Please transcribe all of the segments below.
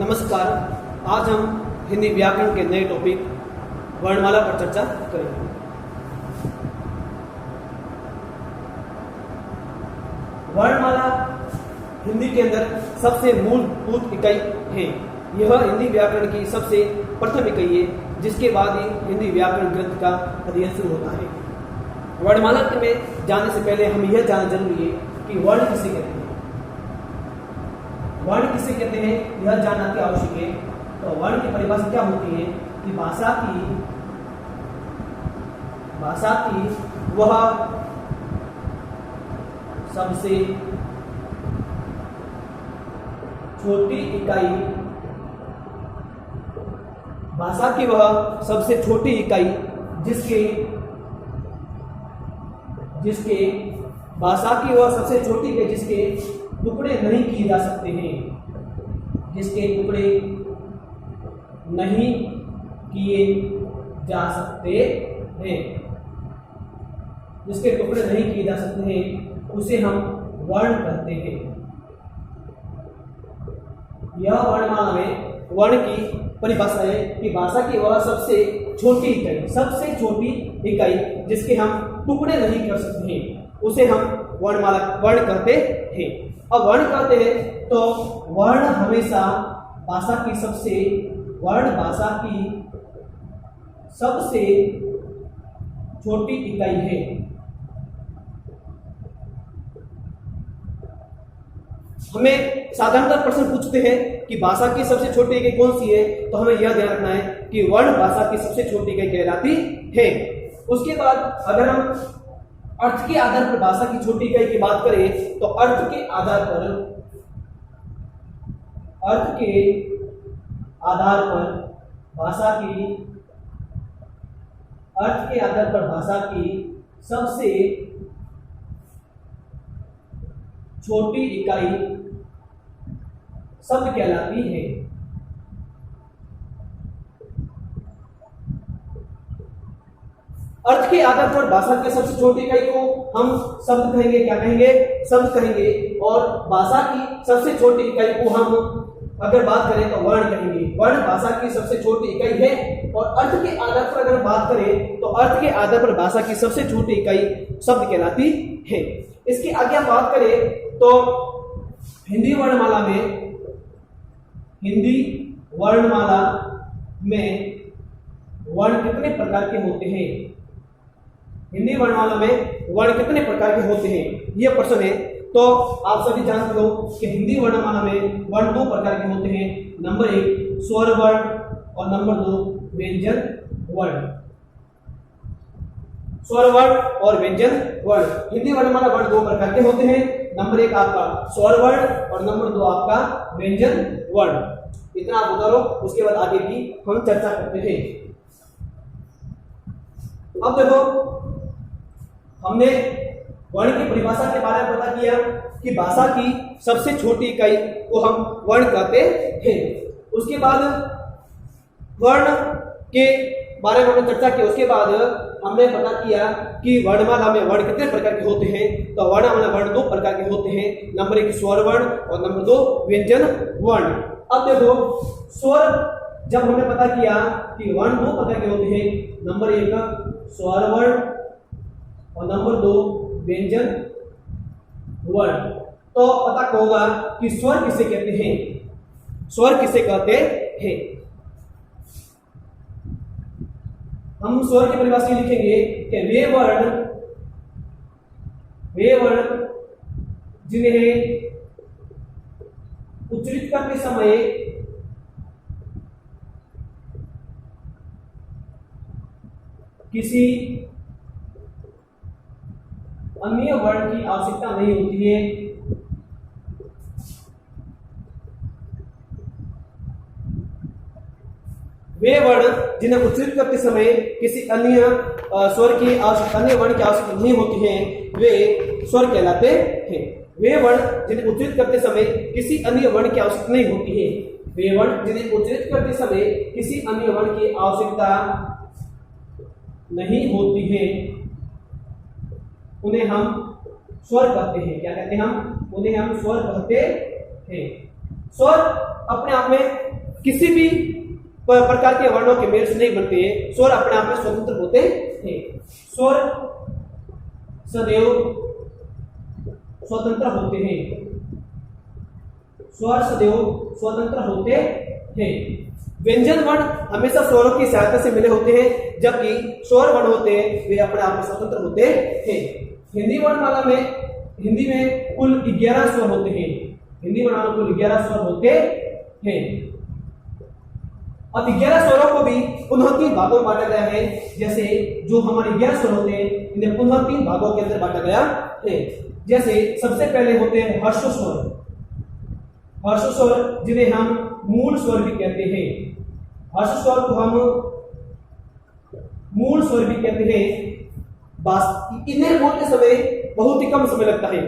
नमस्कार। आज हम हिंदी व्याकरण के नए टॉपिक वर्णमाला पर चर्चा करेंगे। वर्णमाला हिंदी के अंदर सबसे मूलभूत इकाई है। यह हिंदी व्याकरण की सबसे प्रथम इकाई है, जिसके बाद ही हिंदी व्याकरण ग्रंथ का अध्ययन शुरू होता है। वर्णमाला में जाने से पहले हम यह जानना जरूरी है कि वर्ण किसे कहते हैं। वर्ण किसे कहते हैं यह जानना अति आवश्यक है। तो वर्ण की परिभाषा क्या होती है कि भाषा की वह सबसे छोटी इकाई, भाषा की वह सबसे छोटी इकाई जिसके भाषा की वह सबसे छोटी इकाई जिसके टुकड़े नहीं किए जा सकते हैं, जिसके टुकड़े नहीं किए जा सकते हैं, जिसके टुकड़े नहीं किए जा सकते हैं, उसे हम वर्ण कहते हैं। यह वर्णमाला में वर्ण की परिभाषा है कि भाषा की वह सबसे छोटी इकाई जिसके हम टुकड़े नहीं कर सकते हैं, उसे हम वर्ण कहते हैं। अब वर्ण कहते हैं तो वर्ण हमेशा भाषा की सबसे छोटी इकाई है। हमें साधारणतः प्रश्न पूछते हैं कि भाषा की सबसे छोटी इकाई कौन सी है, तो हमें यह ध्यान रखना है कि वर्ण भाषा की सबसे छोटी इकाई कहलाती है। उसके बाद अगर हम अर्थ के आधार पर भाषा की छोटी इकाई की बात करें तो अर्थ के आधार पर भाषा की सबसे छोटी इकाई शब्द कहलाती है। अर्थ के आधार पर भाषा की सबसे छोटी इकाई को हम शब्द कहेंगे। क्या कहेंगे? शब्द कहेंगे। और भाषा की सबसे छोटी इकाई को हम अगर बात करें तो वर्ण कहेंगे। वर्ण भाषा की सबसे छोटी इकाई है। और अर्थ के आधार पर अगर बात करें तो अर्थ के आधार पर भाषा की सबसे छोटी इकाई शब्द कहलाती है। इसकी आगे हम बात करें तो हिंदी वर्णमाला में वर्ण कितने प्रकार के होते हैं? हिंदी वर्णमाला में वर्ण कितने प्रकार के होते हैं, यह प्रश्न है। तो आप सभी जानते हो कि हिंदी वर्णमाला में वर्ण दो प्रकार के होते हैं। नंबर 1 स्वर वर्ण और नंबर 2 व्यंजन वर्ण। स्वर वर्ण और व्यंजन वर्ण। हिंदी वर्णमाला वर्ण दो प्रकार के होते हैं। नंबर 1 आपका स्वर वर्ण और नंबर 2 आपका व्यंजन वर्ण। इतना आप बता लो, उसके बाद आगे की हम चर्चा करते हैं। अब देखो, हमने वर्ण की परिभाषा के बारे में पता किया कि भाषा की सबसे छोटी इकाई को हम वर्ण कहते हैं। उसके बाद वर्ण के बारे में हमने चर्चा की। उसके बाद हमने पता किया कि वर्णमाला में वर्ण कितने प्रकार के होते हैं। तो वर्णमाला वर्ण दो प्रकार के होते हैं। नंबर 1 स्वर वर्ण और नंबर 2 व्यंजन वर्ण। अब देखो, स्वर जब हमने पता किया कि वर्ण दो प्रकार के होते हैं। नंबर 1 स्वर वर्ण और नंबर 2 व्यंजन वर्ण। तो पता होगा कि स्वर किसे कहते हैं। स्वर किसे कहते हैं? हम स्वर की परिभाषा लिखेंगे कि वे वर्ण जिन्हें उच्चारित करते समय किसी अन्य वर्ण की आवश्यकता नहीं होती है। वे वर्ण जिन्हें उच्चारित करते समय किसी अन्य स्वर की आवश्यकता, अन्य वर्ण की आवश्यकता नहीं होती है, वे स्वर कहलाते हैं। वे वर्ण जिन्हें उच्चारित करते समय किसी अन्य वर्ण की आवश्यकता नहीं होती है। वे वर्ण जिन्हें उच्चारित करते समय किसी अन्य वर्ण की आवश्यकता नहीं होती है, उन्हें हम स्वर कहते हैं। क्या कहते हैं? उन्हें हम स्वर कहते हैं। स्वर अपने आप में किसी भी प्रकार के वर्णों के मेल से नहीं बनते हैं, स्वर अपने आप में स्वतंत्र होते हैं। स्वर सदैव स्वतंत्र होते हैं, स्वर सदैव स्वतंत्र होते हैं। व्यंजन वर्ण हमेशा स्वरों की सहायता से मिले होते हैं, जबकि स्वर वर्ण होते हैं वे अपने आप में स्वतंत्र होते हैं। हिंदी वर्णमाला में हिंदी में कुल 11 स्वर होते हैं। हिंदी वर्णमाला में कुल 11 स्वर होते हैं। अब 11 स्वरों को भी पुनः 3 भागों में बांटा गया है। जैसे जो हमारे 11 स्वर होते हैं इन्हें पुनः 3 भागों के अंदर बांटा गया है। जैसे सबसे पहले होते हैं हर्ष स्वर। हर्ष स्वर जिन्हें हम मूल स्वर भी कहते हैं। हर्ष स्वर को हम मूल स्वर भी कहते हैं। इन्हें बोलते समय बहुत ही कम समय लगता है।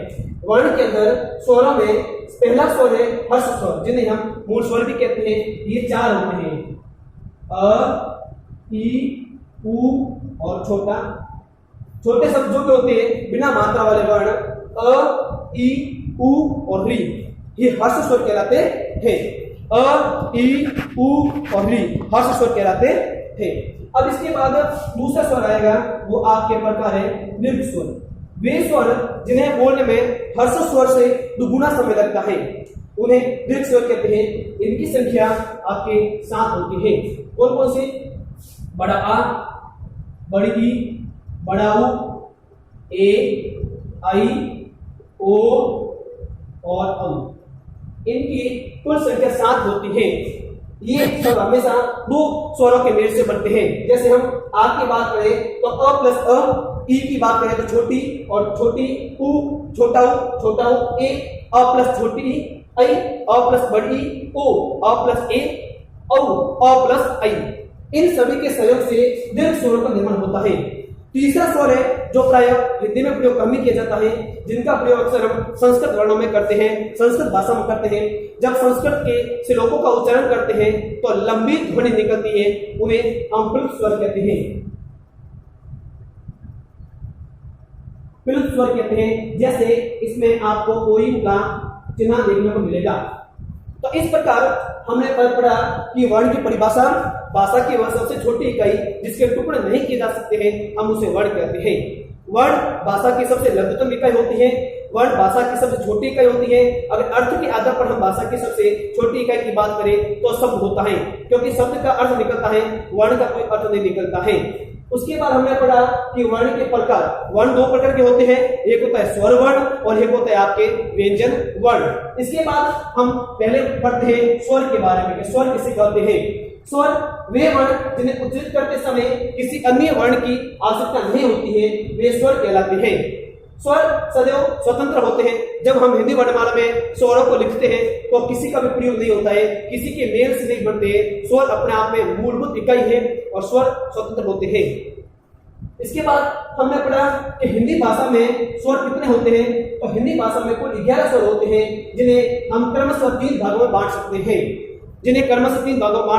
वर्ण के अंदर स्वरों में पहला स्वर है हर्ष स्वर, जिन्हें हम मूल स्वर भी कहते हैं। ये 4 होते हैं, अ, ई, उ और छोटा। छोटे शब्द जो होते हैं बिना मात्रा वाले वर्ण अ, ई, उ और री, ये हर्ष स्वर कहलाते हैं। अ, ई, उ और री हर्ष स्वर कहलाते हैं। अब इसके बाद दूसरा स्वर आएगा, वो आपके प्रकार है दीर्घ स्वर। वे स्वर जिन्हें बोलने में हर्ष स्वर से दुगुना समय लगता है उन्हें दीर्घ स्वर कहते हैं। इनकी संख्या आपके 7 होती है। कौन कौन से? बड़ा आ, बड़ी ई, बड़ा उ, ए, आई, ओ और औ। इनकी कुल संख्या 7 होती है। ये सब हमेशा 2 स्वरों के मेल से बनते हैं। जैसे हम आ की बात करें तो अ प्लस अ, ई की बात करें तो छोटी और छोटी, उ छोटा उ, ए अ प्लस छोटी ई, आई अ प्लस बड़ी ई, ओ अ प्लस ए, औ अ प्लस आई। इन सभी के सहयोग से दीर्घ स्वरों का निर्माण होता है। तीसरा स्वर है जो प्राय हिंदी में प्रयोग कम ही किया जाता है, जिनका प्रयोग अक्सर हम संस्कृत वर्णों में करते हैं, संस्कृत भाषा में करते हैं। जब संस्कृत के श्लोकों का उच्चारण करते हैं तो लंबी ध्वनि निकलती है, उन्हें हम प्लुत स्वर कहते हैं। प्लुत स्वर कहते हैं। जैसे इसमें आपको कोई का चिन्ह देखने को मिलेगा। तो इस प्रकार हमने पढ़ा कि वर्ण की परिभाषा, भाषा की वह सबसे छोटी इकाई जिसके टुकड़े नहीं किए जा सकते हैं, हम उसे वर्ण कहते हैं। वर्ण भाषा की सबसे लघुतम इकाई होती है। वर्ण भाषा की सबसे छोटी इकाई होती है। अगर अर्थ के आधार पर हम भाषा की सबसे छोटी इकाई की बात करें तो शब्द होता है, क्योंकि शब्द का अर्थ निकलता है, वर्ण का कोई अर्थ नहीं निकलता है। उसके बाद हमने पढ़ा कि वर्ण के प्रकार, वर्ण 2 प्रकार के होते हैं, एक होता है स्वर वर्ण और एक होता है आपके व्यंजन वर्ण। इसके बाद हम पहले पढ़ते हैं स्वर के बारे में कि स्वर किसे कहते हैं। स्वर वे वर्ण जिन्हें उच्चारित करते समय किसी अन्य वर्ण की आवश्यकता नहीं होती है, वे स्वर कहलाते हैं। स्वर सदैव स्वतंत्र होते हैं। जब हम हिंदी वर्णमाला में स्वरों को लिखते हैं तो किसी का भी प्रयोग नहीं होता है, किसी के मेल से नहीं बनते हैं। स्वर अपने आप में मूलभूत इकाई है और स्वर स्वतंत्र होते हैं। इसके बाद हमने पढ़ा कि हिंदी भाषा में स्वर कितने होते हैं। तो हिंदी भाषा में कुल 11 स्वर होते हैं, जिन्हें हम क्रमशः 3 भागों में बांट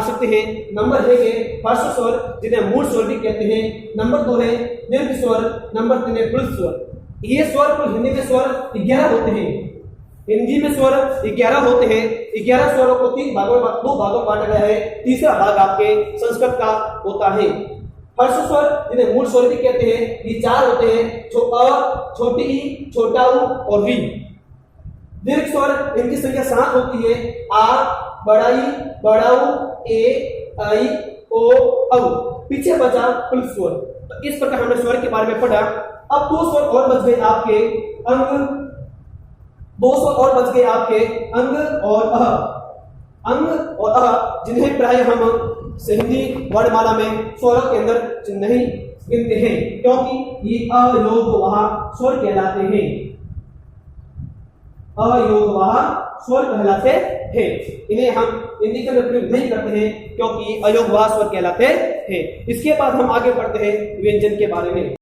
सकते हैं। नंबर 1 है हर्ष स्वर, जिन्हें मूल स्वर भी कहते हैं। नंबर 2 है दीर्घ स्वर। नंबर 3 है प्लुत स्वर। ये स्वर कुल हिंदी में स्वर 11 होते हैं। हिंदी में स्वर 11 होते हैं। 11 स्वरों को 2 भागों में बांटा गया है। तीसरा भाग आपके संस्कृत का होता है। हर्ष स्वर जिन्हें मूल स्वर भी कहते हैं, ये 4 होते हैं, छोटी ई, छोटा उ और री। दीर्घ स्वर इनकी संख्या 7 होती है, आ, बड़ा ई, बड़ा उ, ए, आई, ओ, औ। पीछे बचा प्लुत स्वर। तो इस प्रकार हमने स्वर के बारे में पढ़ा। अब 2 स्वर और बच गए आपके अंग, 2 स्वर और बच गए आपके अंग और अह। अंग और अह जिन्हें प्राय हम हिंदी वर्णमाला में स्वरों के अंदर नहीं गिनते हैं, क्योंकि ये अयोगवाह स्वर कहलाते हैं। अयोगवाह स्वर कहलाते हैं। इन्हें हम हिंदी के अंदर प्रयोग नहीं करते हैं, क्योंकि अयोगवाह स्वर कहलाते हैं। इसके बाद हम आगे बढ़ते हैं व्यंजन के बारे में।